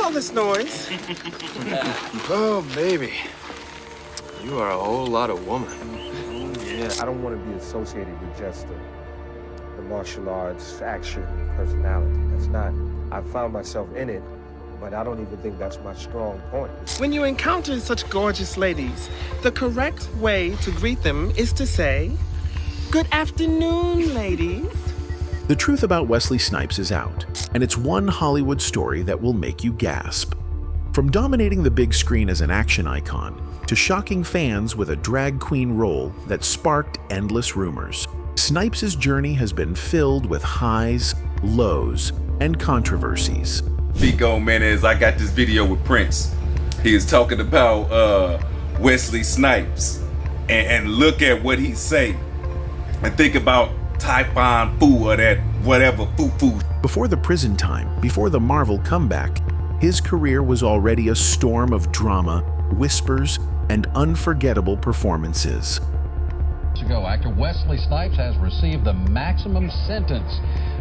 all this noise? Oh, baby. You are a whole lot of woman. Yeah, I don't want to be associated with just the martial arts, action, personality. That's not, I found myself in it, but I don't even think that's my strong point. When you encounter such gorgeous ladies, the correct way to greet them is to say, "Good afternoon, ladies." The truth about Wesley Snipes is out, and it's one Hollywood story that will make you gasp. From dominating the big screen as an action icon, to shocking fans with a drag queen role that sparked endless rumors, Snipes' journey has been filled with highs, lows, and controversies. Big old man, is I got this video with Prince. He is talking about Wesley Snipes, and look at what he say, and think about Typhon Fu or that whatever Fu. Before the prison time, before the Marvel comeback, his career was already a storm of drama, whispers, and unforgettable performances. Actor Wesley Snipes has received the maximum sentence.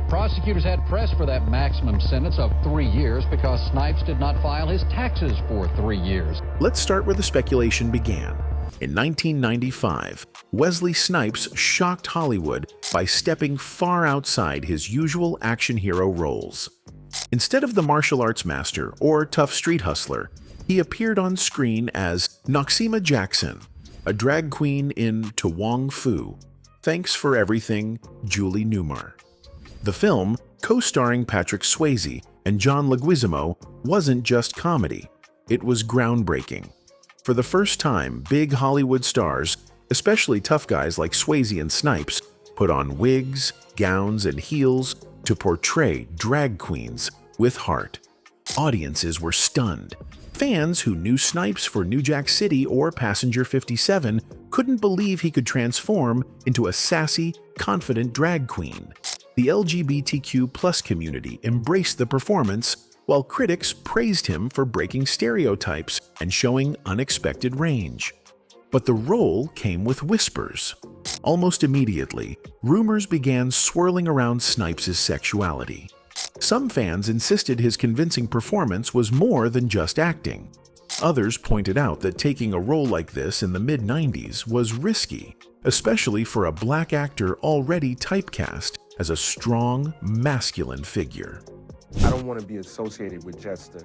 Prosecutors had pressed for that maximum sentence of 3 years because Snipes did not file his taxes for 3 years. Let's start where the speculation began. In 1995, Wesley Snipes shocked Hollywood by stepping far outside his usual action hero roles. Instead of the martial arts master or tough street hustler, he appeared on screen as Noxeema Jackson, a drag queen in To Wong Fu, Thanks for Everything, Julie Newmar. The film, co-starring Patrick Swayze and John Leguizamo, wasn't just comedy. It was groundbreaking. For the first time, big Hollywood stars, especially tough guys like Swayze and Snipes, put on wigs, gowns, and heels to portray drag queens with heart. Audiences were stunned. Fans who knew Snipes for New Jack City or Passenger 57 couldn't believe he could transform into a sassy, confident drag queen. The LGBTQ+ community embraced the performance, while critics praised him for breaking stereotypes and showing unexpected range. But the role came with whispers. Almost immediately, rumors began swirling around Snipes' sexuality. Some fans insisted his convincing performance was more than just acting. Others pointed out that taking a role like this in the mid-90s was risky, especially for a black actor already typecast as a strong, masculine figure. I don't want to be associated with just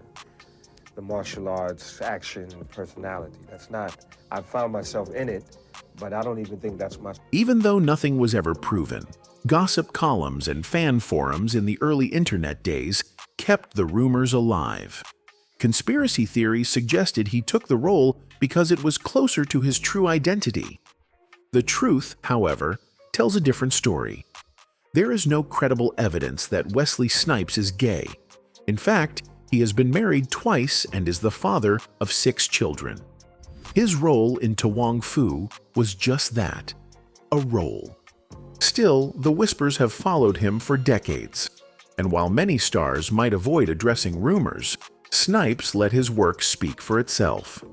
the martial arts, action, personality. That's not, I found myself in it, but I don't even think that's my... Even though nothing was ever proven, gossip columns and fan forums in the early internet days kept the rumors alive. Conspiracy theories suggested he took the role because it was closer to his true identity. The truth, however, tells a different story. There is no credible evidence that Wesley Snipes is gay. In fact, he has been married twice and is the father of 6 children. His role in To Wong Fu was just that, a role. Still, the whispers have followed him for decades, and while many stars might avoid addressing rumors, Snipes let his work speak for itself.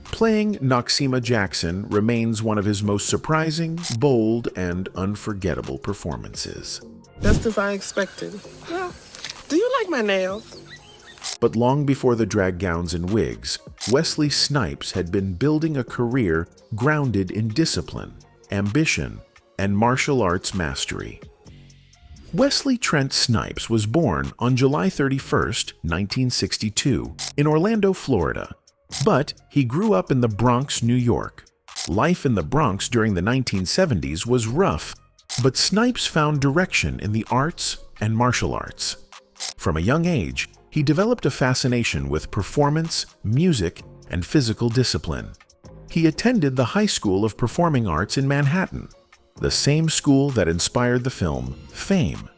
Playing Noxeema Jackson remains one of his most surprising, bold, and unforgettable performances. Just as I expected. Well, do you like my nails? But long before the drag gowns and wigs, Wesley Snipes had been building a career grounded in discipline, ambition, and martial arts mastery. Wesley Trent Snipes was born on July 31, 1962, in Orlando, Florida. But he grew up in the Bronx, New York. Life in the Bronx during the 1970s was rough, but Snipes found direction in the arts and martial arts. From a young age, he developed a fascination with performance, music, and physical discipline. He attended the High School of Performing Arts in Manhattan, the same school that inspired the film Fame.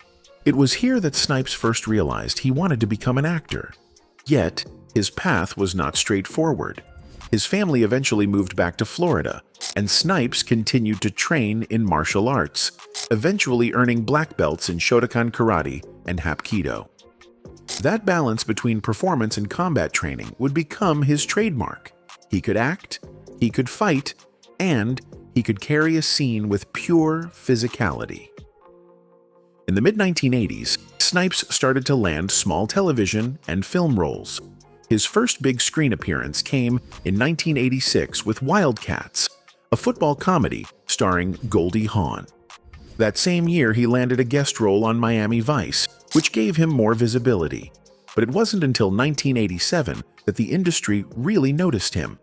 It was here that Snipes first realized he wanted to become an actor. Yet, his path was not straightforward. His family eventually moved back to Florida, and Snipes continued to train in martial arts, eventually earning black belts in Shotokan Karate and Hapkido. That balance between performance and combat training would become his trademark. He could act, he could fight, and he could carry a scene with pure physicality. In the mid-1980s, Snipes started to land small television and film roles. His first big screen appearance came in 1986 with Wildcats, a football comedy starring Goldie Hawn. That same year, he landed a guest role on Miami Vice, which gave him more visibility. But it wasn't until 1987 that the industry really noticed him.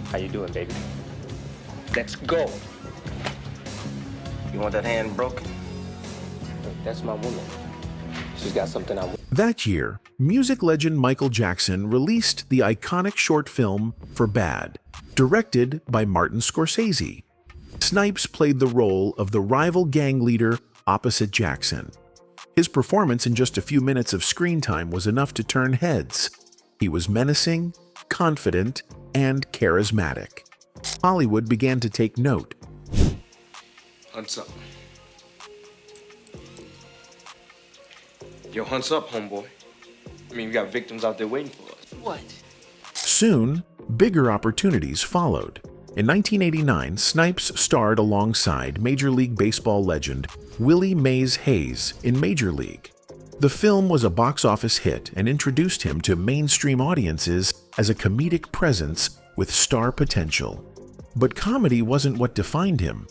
How you doing, baby? Let's go. You want that hand broken? That's my woman. She's got something I want. That year, music legend Michael Jackson released the iconic short film For Bad, directed by Martin Scorsese. Snipes played the role of the rival gang leader opposite Jackson. His performance in just a few minutes of screen time was enough to turn heads. He was menacing, confident, and charismatic. Hollywood began to take note. Hunt's up. Yo, hunt's up, homeboy. I mean, we got victims out there waiting for us. What? Soon, bigger opportunities followed. In 1989, Snipes starred alongside Major League Baseball legend Willie Mays Hayes in Major League. The film was a box office hit and introduced him to mainstream audiences as a comedic presence with star potential. But comedy wasn't what defined him.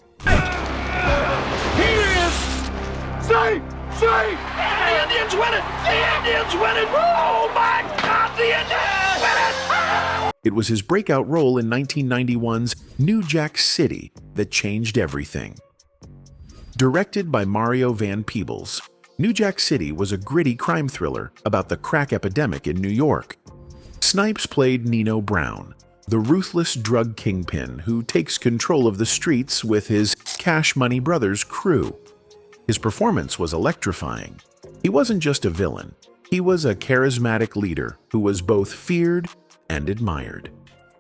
The Indians win it! The Indians win it! Oh my God, the Indians win it! It was his breakout role in 1991's New Jack City that changed everything. Directed by Mario Van Peebles, New Jack City was a gritty crime thriller about the crack epidemic in New York. Snipes played Nino Brown, the ruthless drug kingpin who takes control of the streets with his Cash Money Brothers crew. His performance was electrifying. He wasn't just a villain. He was a charismatic leader who was both feared and admired.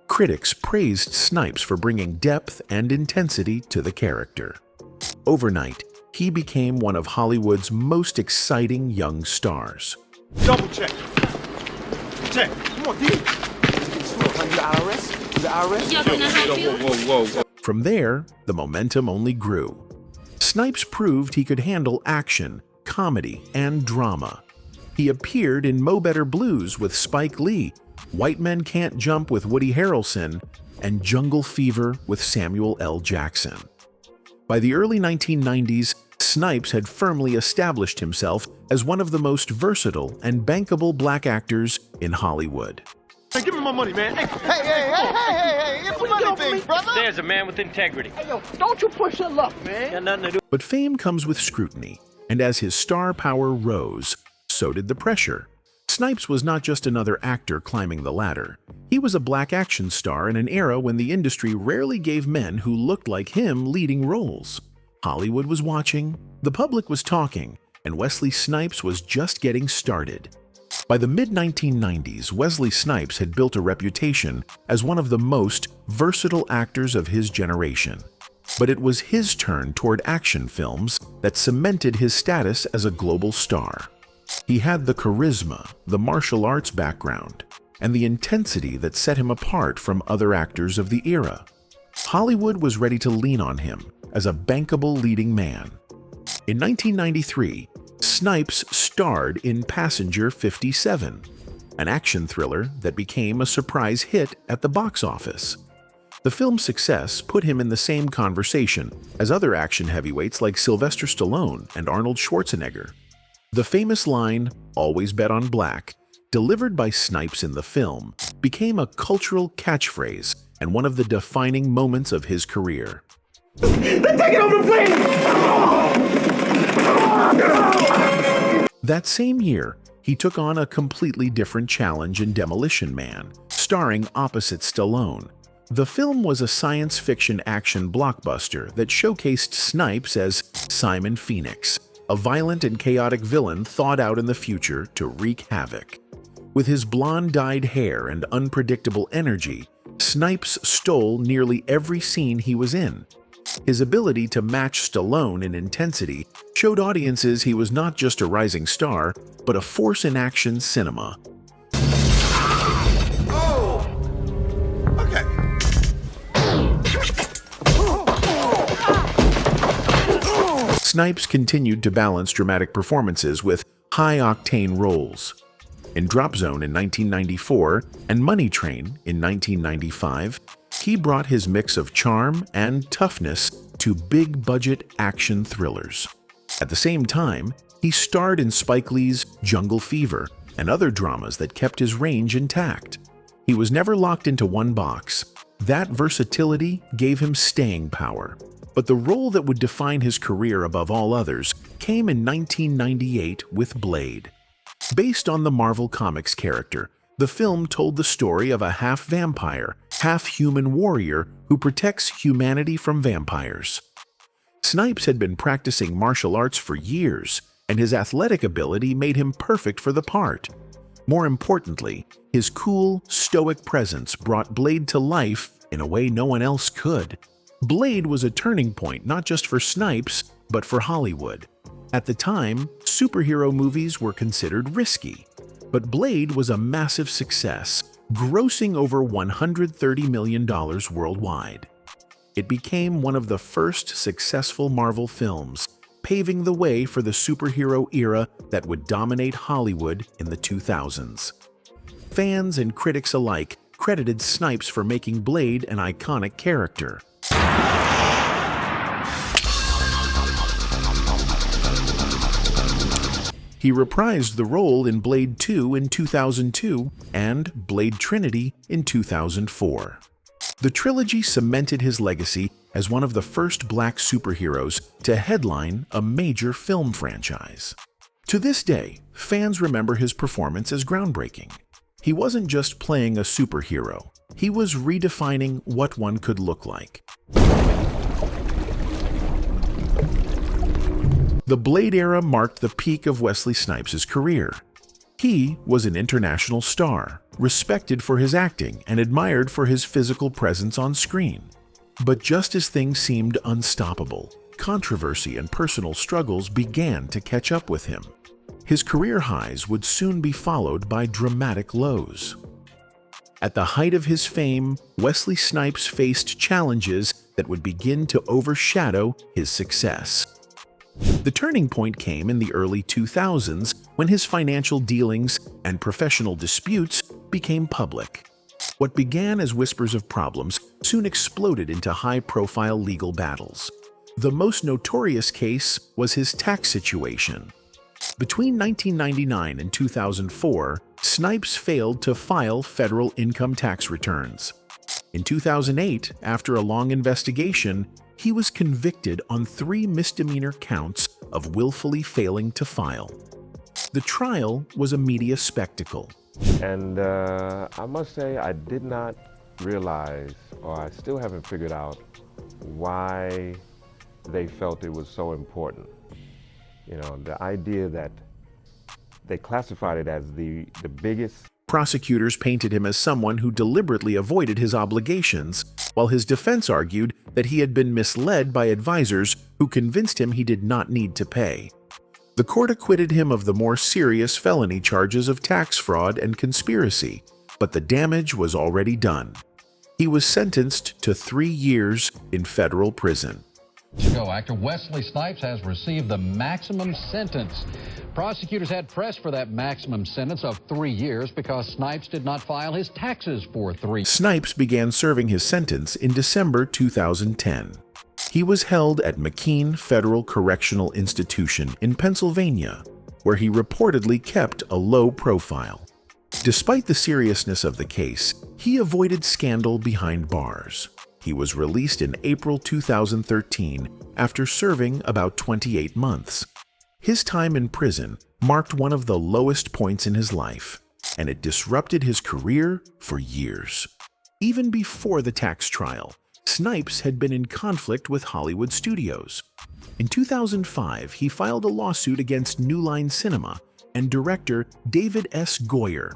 Critics praised Snipes for bringing depth and intensity to the character. Overnight, he became one of Hollywood's most exciting young stars. Double check. Check. Come on, D. The IRS? The IRS? Yo, can I help you? Whoa. From there, the momentum only grew. Snipes proved he could handle action, comedy, and drama. He appeared in Mo Better Blues with Spike Lee, White Men Can't Jump with Woody Harrelson, and Jungle Fever with Samuel L. Jackson. By the early 1990s, Snipes had firmly established himself as one of the most versatile and bankable black actors in Hollywood. Hey, give me my money, man. Hey, it's a money thing, brother. There's a man with integrity. Hey, yo, don't you push your luck, man. Got nothing to do. But fame comes with scrutiny, and as his star power rose, so did the pressure. Snipes was not just another actor climbing the ladder. He was a black action star in an era when the industry rarely gave men who looked like him leading roles. Hollywood was watching, the public was talking, and Wesley Snipes was just getting started. By the mid-1990s, Wesley Snipes had built a reputation as one of the most versatile actors of his generation. But it was his turn toward action films that cemented his status as a global star. He had the charisma, the martial arts background, and the intensity that set him apart from other actors of the era. Hollywood was ready to lean on him as a bankable leading man. In 1993, Snipes starred in Passenger 57, an action thriller that became a surprise hit at the box office. The film's success put him in the same conversation as other action heavyweights like Sylvester Stallone and Arnold Schwarzenegger. The famous line, "Always bet on black," delivered by Snipes in the film, became a cultural catchphrase and one of the defining moments of his career. They're taking over the plane! That same year, he took on a completely different challenge in Demolition Man, starring opposite Stallone. The film was a science fiction action blockbuster that showcased Snipes as Simon Phoenix, a violent and chaotic villain thought out in the future to wreak havoc. With his blonde-dyed hair and unpredictable energy, Snipes stole nearly every scene he was in. His ability to match Stallone in intensity showed audiences he was not just a rising star, but a force in action cinema. Snipes continued to balance dramatic performances with high-octane roles. In Drop Zone in 1994 and Money Train in 1995, he brought his mix of charm and toughness to big-budget action thrillers. At the same time, he starred in Spike Lee's Jungle Fever and other dramas that kept his range intact. He was never locked into one box. That versatility gave him staying power. But the role that would define his career above all others came in 1998 with Blade. Based on the Marvel Comics character, the film told the story of a half-vampire, half-human warrior who protects humanity from vampires. Snipes had been practicing martial arts for years, and his athletic ability made him perfect for the part. More importantly, his cool, stoic presence brought Blade to life in a way no one else could. Blade was a turning point not just for Snipes, but for Hollywood. At the time, superhero movies were considered risky, but Blade was a massive success, grossing over $130 million worldwide. It became one of the first successful Marvel films, paving the way for the superhero era that would dominate Hollywood in the 2000s. Fans and critics alike credited Snipes for making Blade an iconic character. He reprised the role in Blade 2 in 2002 and Blade Trinity in 2004. The trilogy cemented his legacy as one of the first black superheroes to headline a major film franchise. To this day, fans remember his performance as groundbreaking. He wasn't just playing a superhero, he was redefining what one could look like. The Blade era marked the peak of Wesley Snipes' career. He was an international star, respected for his acting and admired for his physical presence on screen. But just as things seemed unstoppable, controversy and personal struggles began to catch up with him. His career highs would soon be followed by dramatic lows. At the height of his fame, Wesley Snipes faced challenges that would begin to overshadow his success. The turning point came in the early 2000s when his financial dealings and professional disputes became public. What began as whispers of problems soon exploded into high-profile legal battles. The most notorious case was his tax situation. Between 1999 and 2004, Snipes failed to file federal income tax returns. In 2008, after a long investigation, he was convicted on 3 misdemeanor counts of willfully failing to file. The trial was a media spectacle. And I must say, I did not realize, or I still haven't figured out, why they felt it was so important. You know, the idea that they classified it as the biggest. Prosecutors painted him as someone who deliberately avoided his obligations, while his defense argued that he had been misled by advisors who convinced him he did not need to pay. The court acquitted him of the more serious felony charges of tax fraud and conspiracy, but the damage was already done. He was sentenced to 3 years in federal prison. Ago, actor Wesley Snipes has received the maximum sentence. Prosecutors had pressed for that maximum sentence of 3 years because Snipes did not file his taxes for 3 years. Snipes began serving his sentence in December 2010. He was held at McKean Federal Correctional Institution in Pennsylvania, where he reportedly kept a low profile. Despite the seriousness of the case, he avoided scandal behind bars. He was released in April 2013 after serving about 28 months. His time in prison marked one of the lowest points in his life, and it disrupted his career for years. Even before the tax trial, Snipes had been in conflict with Hollywood studios. In 2005, he filed a lawsuit against New Line Cinema and director David S. Goyer,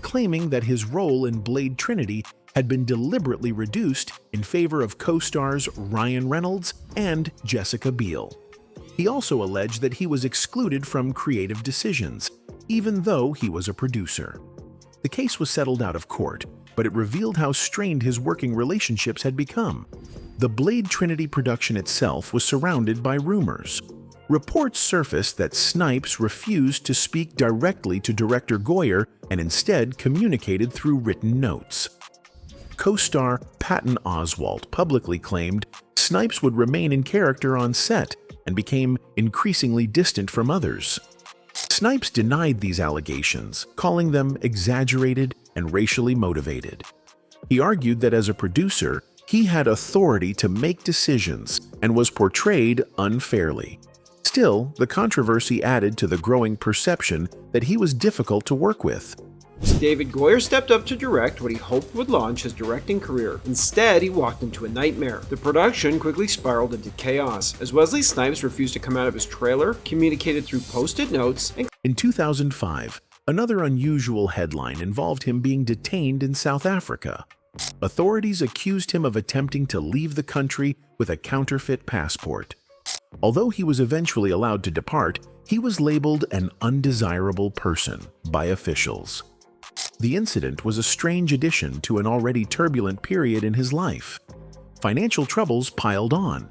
claiming that his role in Blade Trinity had been deliberately reduced in favor of co-stars Ryan Reynolds and Jessica Biel. He also alleged that he was excluded from creative decisions, even though he was a producer. The case was settled out of court, but it revealed how strained his working relationships had become. The Blade Trinity production itself was surrounded by rumors. Reports surfaced that Snipes refused to speak directly to director Goyer and instead communicated through written notes. Co-star Patton Oswalt publicly claimed Snipes would remain in character on set and became increasingly distant from others. Snipes denied these allegations, calling them exaggerated and racially motivated. He argued that as a producer, he had authority to make decisions and was portrayed unfairly. Still, the controversy added to the growing perception that he was difficult to work with. David Goyer stepped up to direct what he hoped would launch his directing career. Instead, he walked into a nightmare. The production quickly spiraled into chaos, as Wesley Snipes refused to come out of his trailer, communicated through post-it notes, and in 2005, another unusual headline involved him being detained in South Africa. Authorities accused him of attempting to leave the country with a counterfeit passport. Although he was eventually allowed to depart, he was labeled an undesirable person by officials. The incident was a strange addition to an already turbulent period in his life. Financial troubles piled on.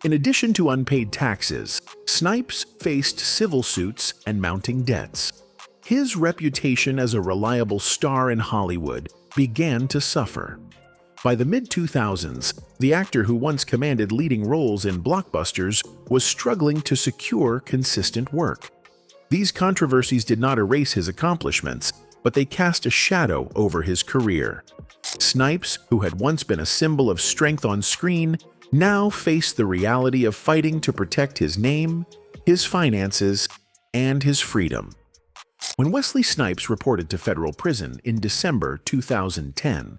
In addition to unpaid taxes, Snipes faced civil suits and mounting debts. His reputation as a reliable star in Hollywood began to suffer. By the mid-2000s, the actor who once commanded leading roles in blockbusters was struggling to secure consistent work. These controversies did not erase his accomplishments, but they cast a shadow over his career. Snipes, who had once been a symbol of strength on screen, now faced the reality of fighting to protect his name, his finances, and his freedom. When Wesley Snipes reported to federal prison in December 2010,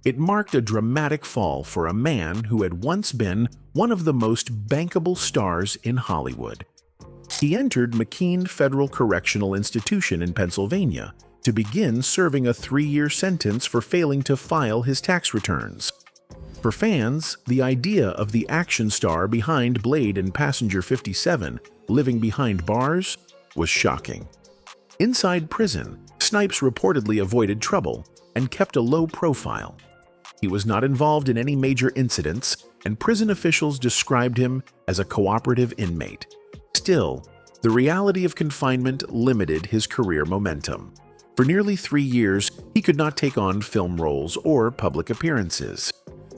it marked a dramatic fall for a man who had once been one of the most bankable stars in Hollywood. He entered McKean Federal Correctional Institution in Pennsylvania to begin serving a 3-year sentence for failing to file his tax returns. For fans, the idea of the action star behind Blade and Passenger 57 living behind bars was shocking. Inside prison, Snipes reportedly avoided trouble and kept a low profile. He was not involved in any major incidents, and prison officials described him as a cooperative inmate. Still, the reality of confinement limited his career momentum. For nearly 3 years, he could not take on film roles or public appearances.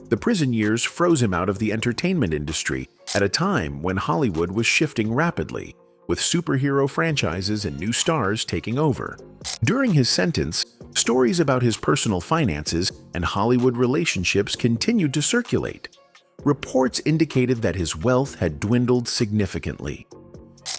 The prison years froze him out of the entertainment industry at a time when Hollywood was shifting rapidly, with superhero franchises and new stars taking over. During his sentence, stories about his personal finances and Hollywood relationships continued to circulate. Reports indicated that his wealth had dwindled significantly.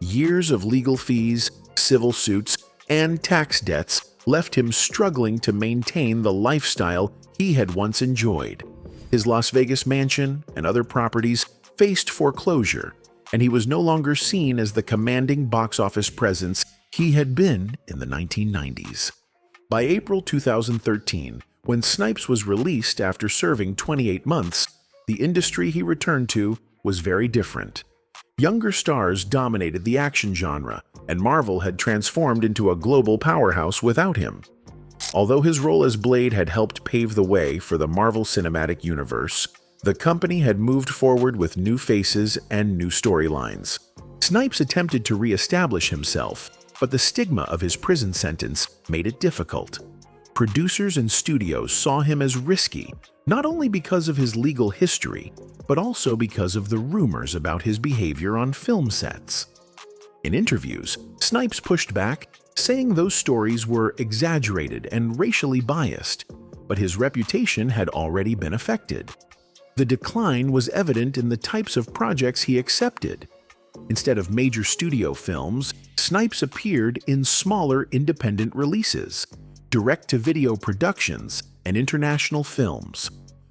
Years of legal fees, civil suits, and tax debts left him struggling to maintain the lifestyle he had once enjoyed. His Las Vegas mansion and other properties faced foreclosure, and he was no longer seen as the commanding box office presence he had been in the 1990s. By April 2013, when Snipes was released after serving 28 months, the industry he returned to was very different. Younger stars dominated the action genre, and Marvel had transformed into a global powerhouse without him. Although his role as Blade had helped pave the way for the Marvel Cinematic Universe, the company had moved forward with new faces and new storylines. Snipes attempted to re-establish himself, but the stigma of his prison sentence made it difficult. Producers and studios saw him as risky, not only because of his legal history, but also because of the rumors about his behavior on film sets. In interviews, Snipes pushed back, saying those stories were exaggerated and racially biased, but his reputation had already been affected. The decline was evident in the types of projects he accepted. Instead of major studio films, Snipes appeared in smaller independent releases, direct-to-video productions, and international films.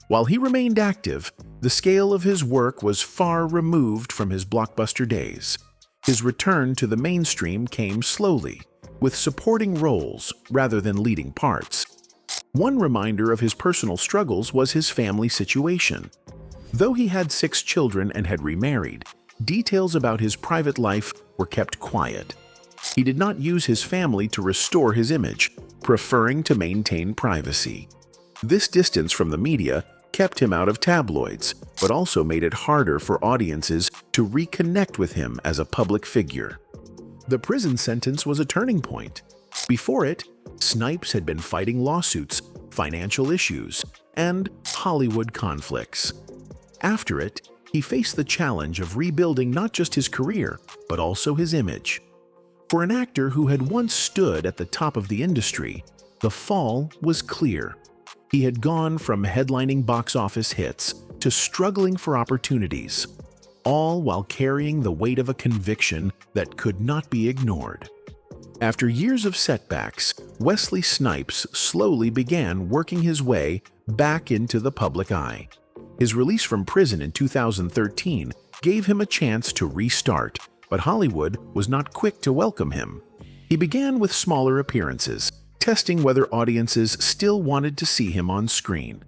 While he remained active, the scale of his work was far removed from his blockbuster days. His return to the mainstream came slowly, with supporting roles rather than leading parts. One reminder of his personal struggles was his family situation. Though he had 6 children and had remarried, details about his private life were kept quiet. He did not use his family to restore his image, preferring to maintain privacy. This distance from the media kept kept him out of tabloids, but also made it harder for audiences to reconnect with him as a public figure. The prison sentence was a turning point. Before it, Snipes had been fighting lawsuits, financial issues, and Hollywood conflicts. After it, he faced the challenge of rebuilding not just his career, but also his image. For an actor who had once stood at the top of the industry, the fall was clear. He had gone from headlining box office hits to struggling for opportunities, all while carrying the weight of a conviction that could not be ignored. After years of setbacks, Wesley Snipes slowly began working his way back into the public eye. His release from prison in 2013 gave him a chance to restart, but Hollywood was not quick to welcome him. He began with smaller appearances, testing whether audiences still wanted to see him on screen.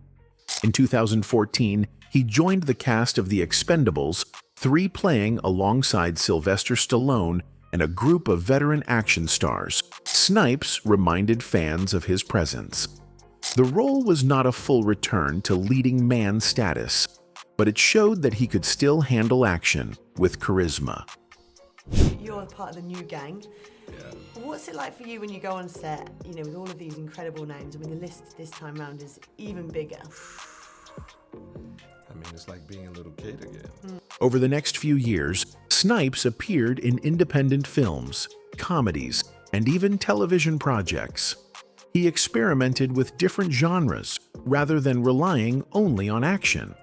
In 2014, he joined the cast of The Expendables 3, playing alongside Sylvester Stallone and a group of veteran action stars. Snipes reminded fans of his presence. The role was not a full return to leading man status, but it showed that he could still handle action with charisma. You're part of the new gang. What's it like for you when you go on set, with all of these incredible names? I mean, the list this time around is even bigger. I mean, it's like being a little kid again. Over the next few years, Snipes appeared in independent films, comedies, and even television projects. He experimented with different genres rather than relying only on action.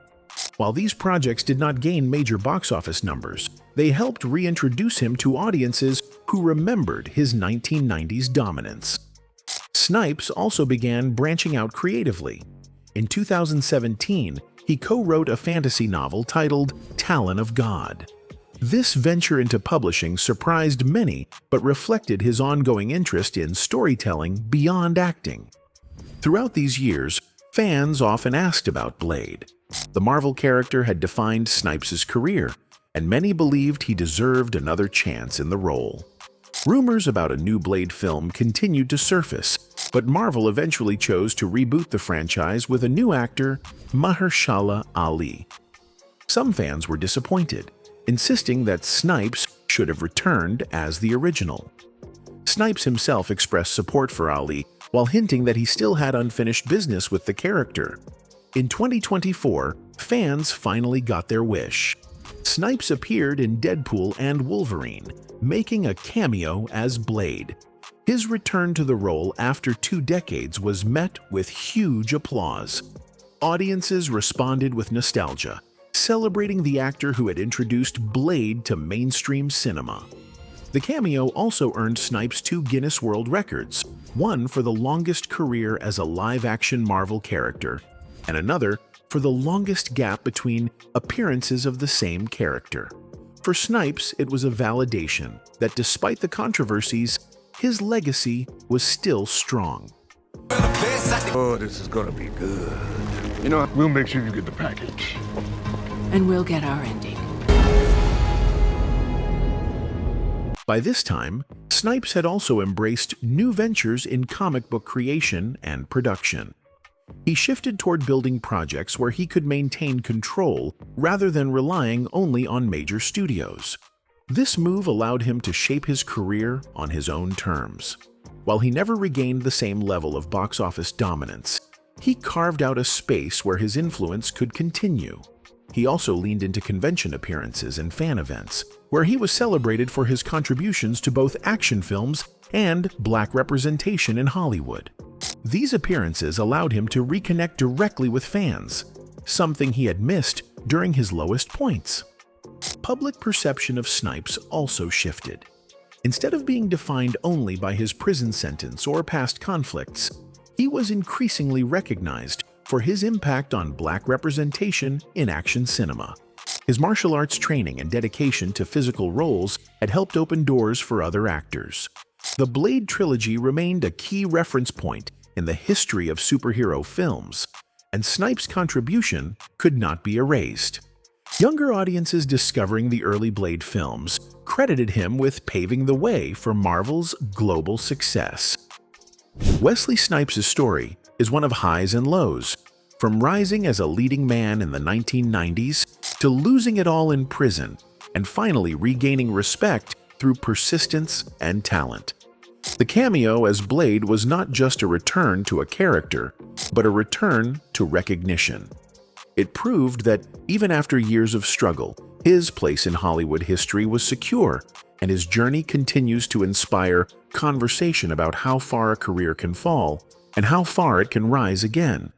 While these projects did not gain major box office numbers, they helped reintroduce him to audiences who remembered his 1990s dominance. Snipes also began branching out creatively. In 2017, he co-wrote a fantasy novel titled Talon of God. This venture into publishing surprised many, but reflected his ongoing interest in storytelling beyond acting. Throughout these years, fans often asked about Blade. The Marvel character had defined Snipes' career, and many believed he deserved another chance in the role. Rumors about a new Blade film continued to surface, but Marvel eventually chose to reboot the franchise with a new actor, Mahershala Ali. Some fans were disappointed, insisting that Snipes should have returned as the original. Snipes himself expressed support for Ali, while hinting that he still had unfinished business with the character. In 2024, fans finally got their wish. Snipes appeared in Deadpool and Wolverine, making a cameo as Blade. His return to the role after 2 decades was met with huge applause. Audiences responded with nostalgia, celebrating the actor who had introduced Blade to mainstream cinema. The cameo also earned Snipes 2 Guinness World Records, one for the longest career as a live-action Marvel character, and another for the longest gap between appearances of the same character. For Snipes, it was a validation that despite the controversies, his legacy was still strong. Oh, this is gonna be good. We'll make sure you get the package. And we'll get our ending. By this time, Snipes had also embraced new ventures in comic book creation and production. He shifted toward building projects where he could maintain control rather than relying only on major studios. This move allowed him to shape his career on his own terms. While he never regained the same level of box office dominance, he carved out a space where his influence could continue. He also leaned into convention appearances and fan events, where he was celebrated for his contributions to both action films and Black representation in Hollywood. These appearances allowed him to reconnect directly with fans, something he had missed during his lowest points. Public perception of Snipes also shifted. Instead of being defined only by his prison sentence or past conflicts, he was increasingly recognized for his impact on Black representation in action cinema. His martial arts training and dedication to physical roles had helped open doors for other actors. The Blade trilogy remained a key reference point in the history of superhero films, and Snipes' contribution could not be erased. Younger audiences discovering the early Blade films credited him with paving the way for Marvel's global success. Wesley Snipes' story is one of highs and lows. From rising as a leading man in the 1990s to losing it all in prison and finally regaining respect through persistence and talent. The cameo as Blade was not just a return to a character, but a return to recognition. It proved that even after years of struggle, his place in Hollywood history was secure, and his journey continues to inspire conversation about how far a career can fall and how far it can rise again.